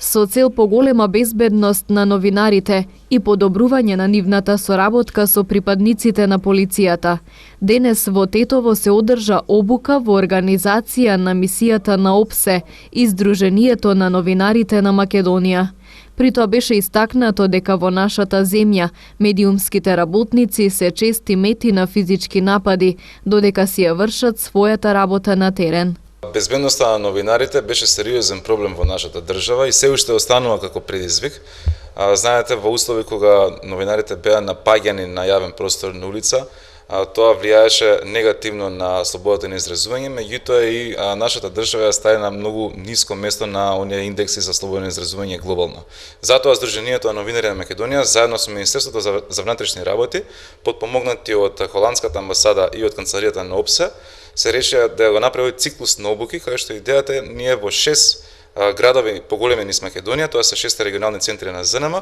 Со цел поголема безбедност на новинарите и подобрување на нивната соработка со припадниците на полицијата, денес во Тетово се одржа обука во организација на мисијата на ОПСЕ и Сдруженијето на новинарите на Македонија. При тоа беше истакнато дека во нашата земја медиумските работници се чести мети на физички напади, додека си ја вршат својата работа на терен. Безбедноста на новинарите беше сериозен проблем во нашата држава и се уште останува како предизвик. Знаете, во услови кога новинарите беа напаѓани на јавен простор на улица, тоа влијаеше негативно на слободата на изразување, меѓутоа и нашата држава ја стави на многу ниско место на оние индекси за слободно изразување глобално. Затоа Сдруженијето на новинари на Македонија, заедно со Министерството за внатрешни работи, подпомогнати од холандската амбасада и од канцеларијата на ОПСЕ, се решија да го направи циклус на обуки, кај што идејата е ние во 6 градови поголеми низ Македонија, тоа се 6 регионални центри на ЗНМ,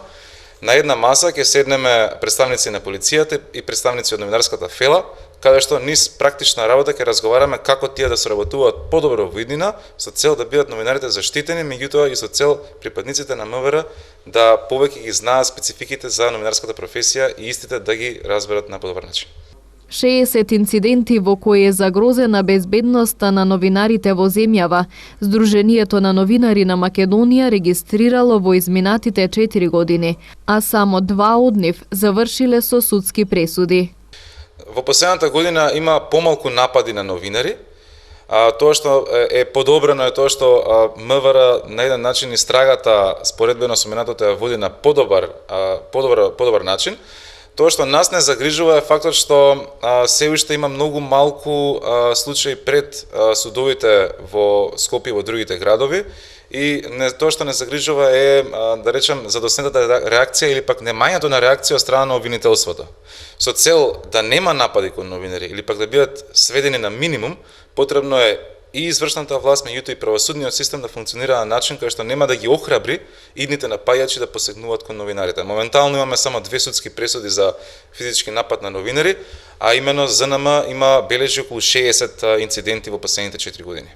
на една маса ќе седнеме представници на полицијата и представници од новинарската фела, каде што низ практична работа ќе разговараме како тие да соработуваат подобро во иднина, со цел да бидат новинарите заштитени, меѓутоа и со цел припадниците на МВР да повеќе ги знаат спецификите за новинарската професија и истите да ги разберат на подобар начин. 60 инциденти во кои е загрозена безбедноста на новинарите во земјава, Сдруженијето на новинари на Македонија регистрирало во изминатите 4 години, а само 2 од нив завршиле со судски пресуди. Во последната година има помалку напади на новинари. Тоа што е подобрено е тоа што МВР на еден начин истрагата споредбено со минатото ја води на подобар начин. Тоа што нас не загрижува е фактот што се уште има многу малку случаи пред судовите во Скопје и во другите градови и тоа што не загрижува е, да речем, задоснетата реакција или пак немањето на реакција од страна на обвинителството. Со цел да нема напади кон новинари или пак да бидат сведени на минимум, потребно е и извршната власт, меѓутоа и правосудниот систем да функционира на начин кој што нема да ги охрабри идните напаѓачи да посегнуваат кон новинарите. Моментално имаме само 2 судски пресуди за физички напад на новинари, а именно ЗНМ има бележи околу 60 инциденти во последните 4 години.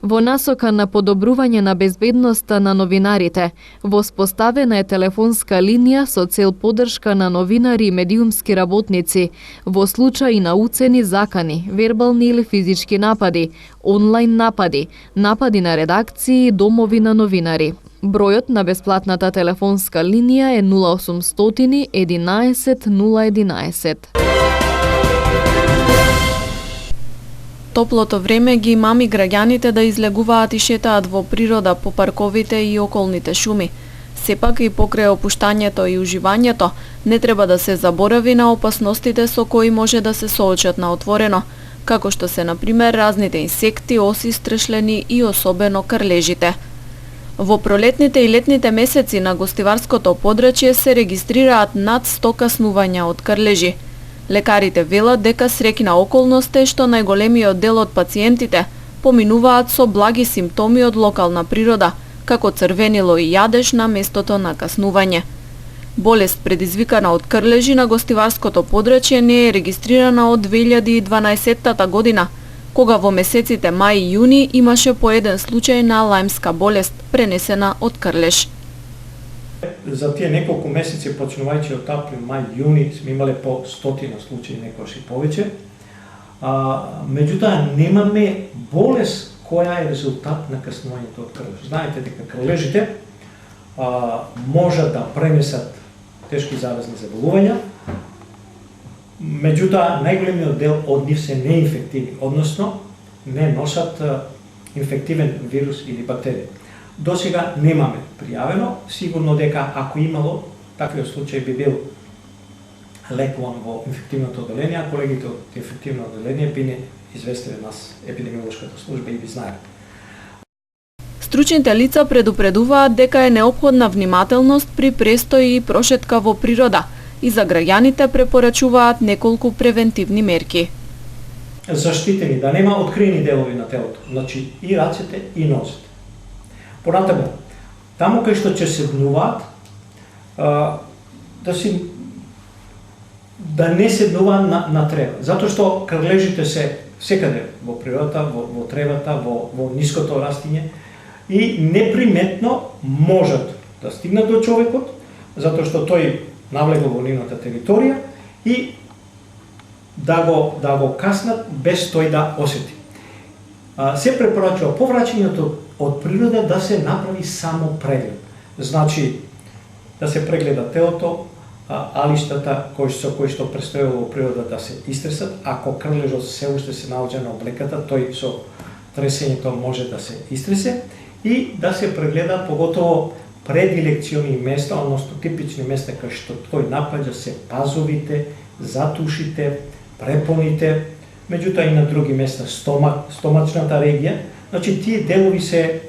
Во насока на подобрување на безбедноста на новинарите, воспоставена е телефонска линија со цел поддршка на новинари и медиумски работници во случаи на уцени закани, вербални или физички напади, онлайн напади, напади на редакции и домови на новинари. Бројот на бесплатната телефонска линија е 0800 11 011. Топлото време ги мами граѓаните да излегуваат и шетаат во природа по парковите и околните шуми. Сепак и покрај опуштањето и уживањето, не треба да се заборави на опасностите со кои може да се соочат на отворено, како што се, например, разните инсекти, оси, стрешлени и особено крлежите. Во пролетните и летните месеци на гостиварското подрачје се регистрираат над 100 каснувања од крлежи. Лекарите велат дека среќна околност е што најголемиот дел од пациентите поминуваат со благи симптоми од локална природа, како црвенило и јадеж на местото на каснување. Болест предизвикана од крлежи на гостиварското подрачје не е регистрирана од 2012 година, кога во месеците мај и јуни имаше по еден случај на лајмска болест пренесена од крлеж. За тие неколку месеци, почнувајќи од април, мај, јуни, сме имале по 100 случаи, некојаш и повеќе. Меѓутоа, немаме болест која е резултат на каснувањето од крлеж. Знаете дека крлежите можат да пренесат тешки заразни заболувања, меѓутоа, најголемиот дел од нив се неинфективни, односно не носат инфективен вирус или бактерија. До сега немаме пријавено, сигурно дека ако имало, таквиот случај би бил лекуван во инфективното одделение, а колегите од инфективно одделение би не известиле нас епидемиолошката служба и би знаеле. Стручните лица предупредуваат дека е неопходна внимателност при престој и прошетка во природа и за граѓаните препорачуваат неколку превентивни мерки. Заштитени, да нема откриени делови на телото, значи и рацете и нозете. Понатаму, таму кај што ќе седнуваат, да не седнуваат на трева, затоа што крлежите се секаде во природата, во тревата, во ниското растиње и неприметно можат да стигнат до човекот, затоа што тој навлегол во нивната територија и да го каснат без тој да осети. Се препорачува по враќањето од природа да се направи само преглед. Значи, да се прегледа телото, алиштата со кои што престојува во природа да се истресат. Ако крлежот се уште се наоѓа на облеката, тој со тресењето може да се истресе и да се прегледа поготово предилекциони места, односно типични места кај што тој напаѓа се пазовите, затушите, препоните, меѓутоа и на други места стомачната регија. Значи тие делови се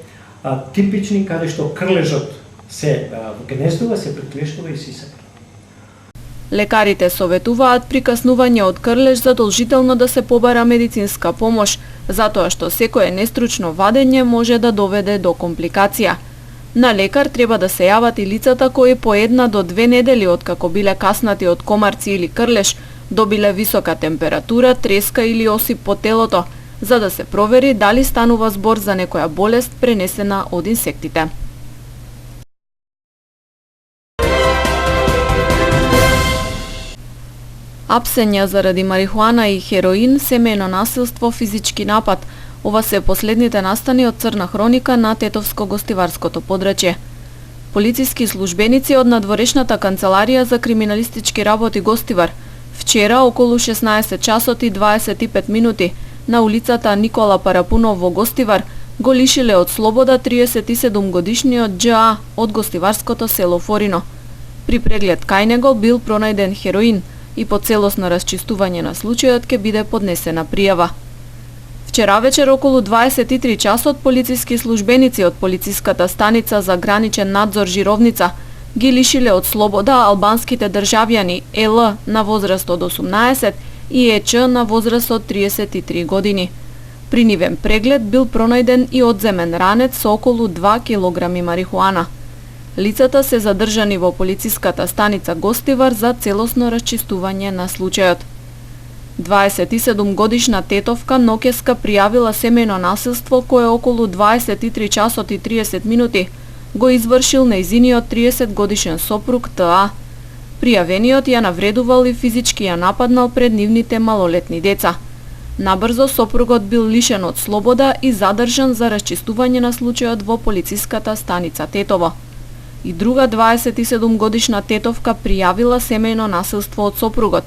типични каде што крлежот се гнездува, се приклештува и сисака. Лекарите советуваат при каснување од крлеж задолжително да се побара медицинска помош, затоа што секое нестручно вадење може да доведе до компликација. На лекар треба да се јават и лицата кои по 1 до 2 недели откако биле каснати од комарци или крлеж, добиле висока температура, треска или осип по телото, за да се провери дали станува збор за некоја болест пренесена од инсектите. Апсења заради марихуана и хероин, семејно насилство, физички напад. Ова се последните настани од црна хроника на Тетовско-гостиварското подрачје. Полициски службеници од надворешната канцеларија за криминалистички работи Гостивар вчера околу 16 часот и 25 минути на улицата Никола Парапунов во Гостивар го лишиле од слобода 37 годишниот Дж.А. од гостиварското село Форино. При преглед кај него бил пронајден хероин и по целосно расчистување на случајот ќе биде поднесена пријава. Вчера вечер околу 23 часот полициски службеници од полициската станица за граничен надзор Жировница ги лишиле од слобода албанските државјани Л на возраст од 18 и ЕЧ на возраст од 33 години. При нивен преглед бил пронајден и одземен ранец со околу 2 килограми марихуана. Лицата се задржани во полициската станица Гостивар за целосно расчистување на случајот. 27 годишна тетовка ноќеска пријавила семејно насилство кое околу 23 часот и 30 минути го извршил нејзиниот 30 годишен сопруг Т.А. Пријавениот ја навредувал и физички ја нападнал пред нивните малолетни деца. Набрзо сопругот бил лишен од слобода и задржан за расчистување на случајот во полициската станица Тетово. И друга 27 годишна тетовка пријавила семејно насилство од сопругот.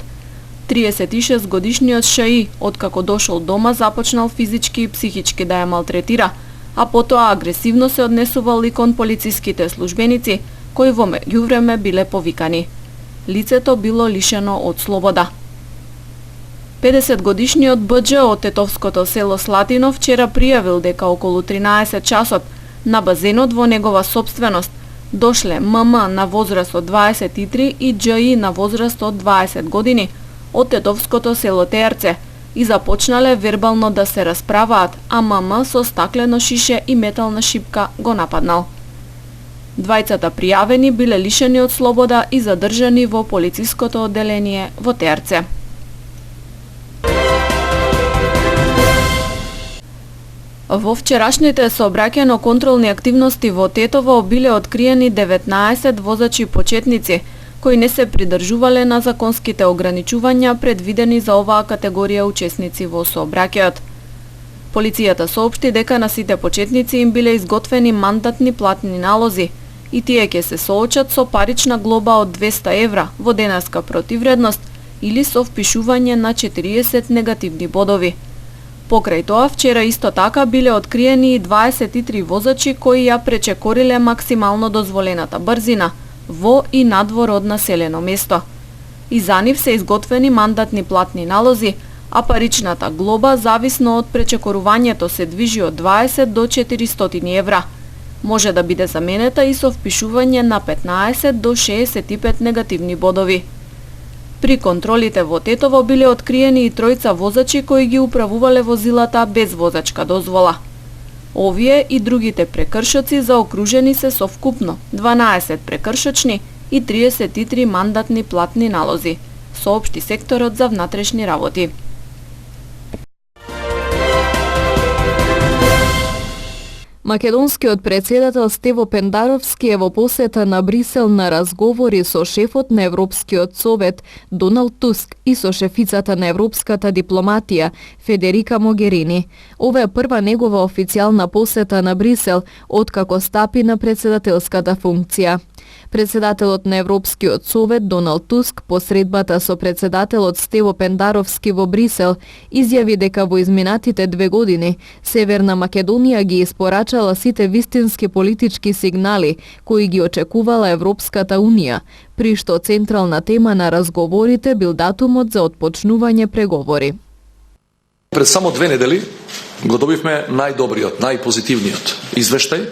36 годишниот Ш.И. откако дошол дома започнал физички и психички да ја малтретира, а потоа агресивно се однесувал и кон полициските службеници, кои во меѓувреме биле повикани. Лицето било лишено од слобода. 50 годишниот Б.Дж. од тетовското село Слатино вчера пријавил дека околу 13 часот на базенот во негова сопственост дошле ММ на возраст од 23 и Дж.И. на возраст од 20 години од тетовското село Теарце и започнале вербално да се расправаат, а ММ со стаклено шише и метална шипка го нападнал. Двајцата пријавени биле лишени од слобода и задржани во полициското одделение во Теарце. Во вчерашните сообраќајно-контролни активности во Тетово биле откриени 19 возачи почетници, кои не се придржувале на законските ограничувања предвидени за оваа категорија учесници во сообраќајот. Полицијата соопшти дека на сите почетници им биле изготвени мандатни платни налози и тие ќе се соочат со парична глоба од 200 евра во денарска противредност или со впишување на 40 негативни бодови. Покрај тоа, вчера исто така биле откриени и 23 возачи кои ја пречекориле максимално дозволената брзина во и надвор од населено место. И за нив се изготвени мандатни платни налози, а паричната глоба зависно од пречекорувањето се движи од 20 до 400 евра. Може да биде заменета и со впишување на 15 до 65 негативни бодови. При контролите во Тетово биле откриени и тројца возачи кои ги управувале возилата без возачка дозвола. Овие и другите прекршоци заокружени се со вкупно 12 прекршочни и 33 мандатни платни налози, соопшти секторот за внатрешни работи. Македонскиот председател Стево Пендаровски е во посета на Брисел на разговори со шефот на Европскиот совет Доналд Туск и со шефицата на европската дипломатија Федерика Могерини. Ова е прва негова официјална посета на Брисел откако стапи на председателската функција. Председателот на Европскиот совет Доналд Туск по средбата со председателот Стево Пендаровски во Брисел изјави дека во изминатите 2 години Северна Македонија ги испорачала сите вистински политички сигнали кои ги очекувала Европската унија, при што централна тема на разговорите бил датумот за отпочнување преговори. Пред само 2 недели го добивме најдобриот, најпозитивниот извештај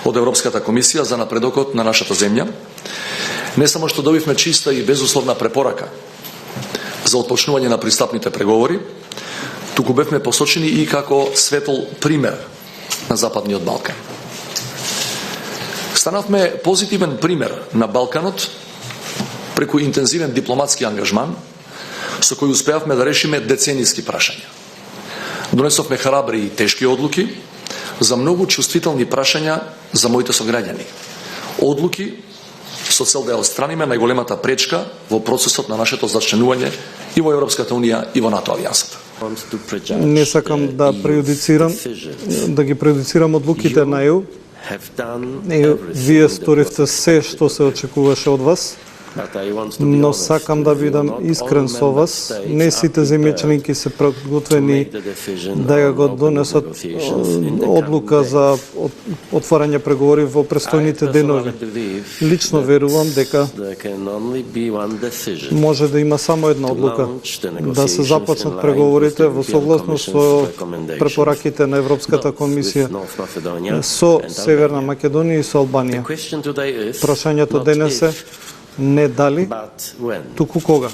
од Европската комисија за напредокот на нашата земја. Не само што добивме чиста и безусловна препорака за отпочнување на пристапните преговори, туку бевме посочени и како светол пример на Западниот Балкан. Станавме позитивен пример на Балканот преку интензивен дипломатски ангажман со кој успеавме да решиме деценијски прашања. Донесовме храбри и тешки одлуки за многу чувствителни прашања за моите сограѓани. Одлуки со цел да ја отстраниме најголемата пречка во процесот на нашето зачленување и во Европската унија и во НАТО алијансата. Не сакам да преюдицирам, да ги преюдицирам одлуките на ЕУ. Вие сторивте се што се очекуваше од вас, но сакам да бидам искрен со вас. Не сите земји членки се подготвени да ја го донесат одлука за отварање преговори во престојните денови. Лично верувам дека може да има само една одлука, да се започнат преговорите во согласност со препораките на Европската комисија со Северна Македонија и со Албанија. Прашањето денес е не дали, туку кога.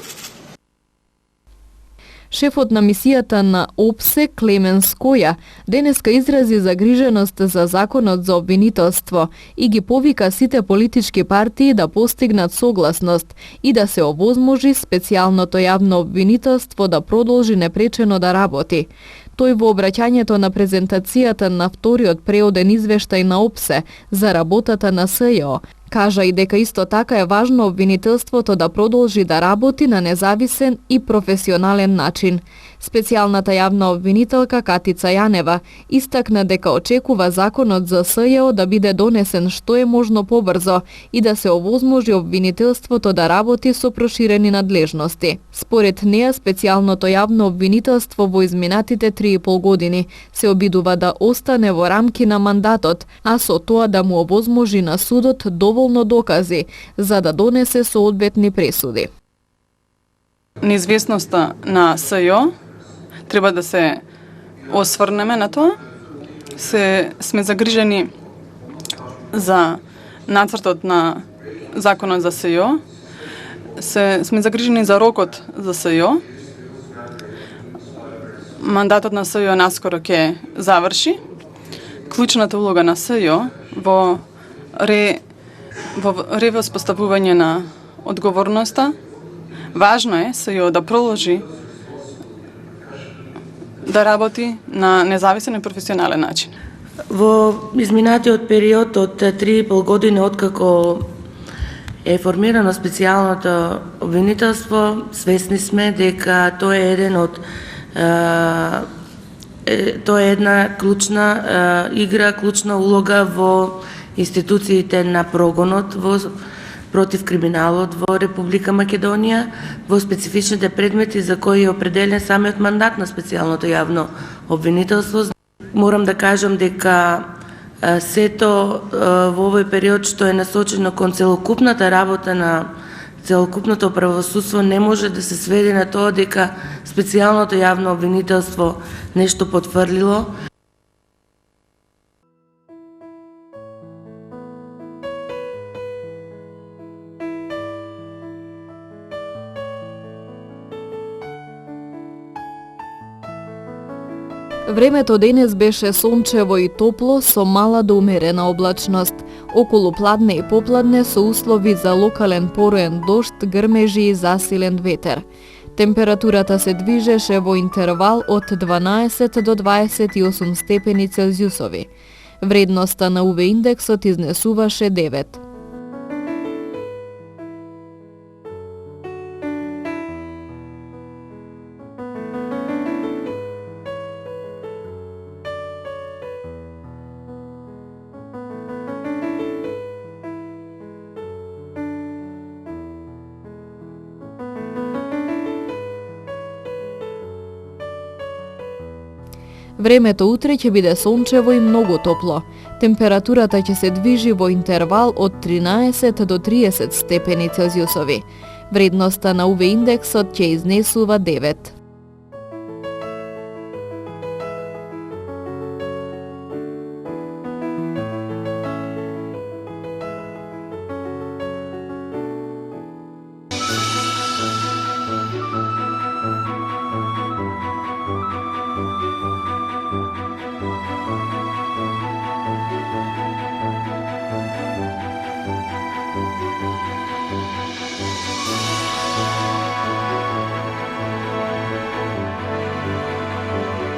Шефот на мисијата на ОПСЕ Клемен Скоја денеска изрази загриженост за законот за обвинителство и ги повика сите политички партии да постигнат согласност и да се овозможи специјалното јавно обвинителство да продолжи непречено да работи. Тој во обраќањето на презентацијата на вториот преоден извештај на ОПСЕ за работата на СЈО кажа и дека исто така е важно обвинителството да продолжи да работи на независен и професионален начин. Специјалната јавна обвинителка Катица Јанева истакна дека очекува законот за СЈО да биде донесен што е можно побрзо и да се овозможи обвинителството да работи со проширени надлежности. Според неја, специјалното јавно обвинителство во изминатите 3,5 години се обидува да остане во рамки на мандатот, а со тоа да му овозможи на судот доволно докази за да донесе соодветни пресуди. Неизвестноста на СЈО треба да се осврнеме на тоа. Сме загрижени за нацртот на законот за СЈО. Сме загрижени за рокот за СЈО. Мандатот на СЈО наскоро ќе заврши. Клучната улога на СЈО во ревоспоставување на одговорноста. Важно е СЈО да продолжи да работи на независен и професионален начин. Во изминатиот период од 3,5 години откако е формирано специјалното обвинителство, свесни сме дека тоа е една клучна игра, клучна улога во институциите на прогонот против криминалот во Република Македонија, во специфичните предмети за кои е определен самиот мандат на специјалното јавно обвинителство. Морам да кажам дека сето во овој период што е насочено кон целокупната работа на целокупното правосудство не може да се сведе на тоа дека специјалното јавно обвинителство нешто потврлило. Времето денес беше сончево и топло со мала до умерена облачност. Околу пладне и попладне со услови за локален пороен дожд, грмежи и засилен ветер. Температурата се движеше во интервал од 12 до 28 степени Целзиусови. Вредноста на УВ индексот изнесуваше 9. Времето утре ќе биде сончево и многу топло. Температурата ќе се движи во интервал од 13 до 30 степени Целзиусови. Вредноста на УВ индексот ќе изнесува 9.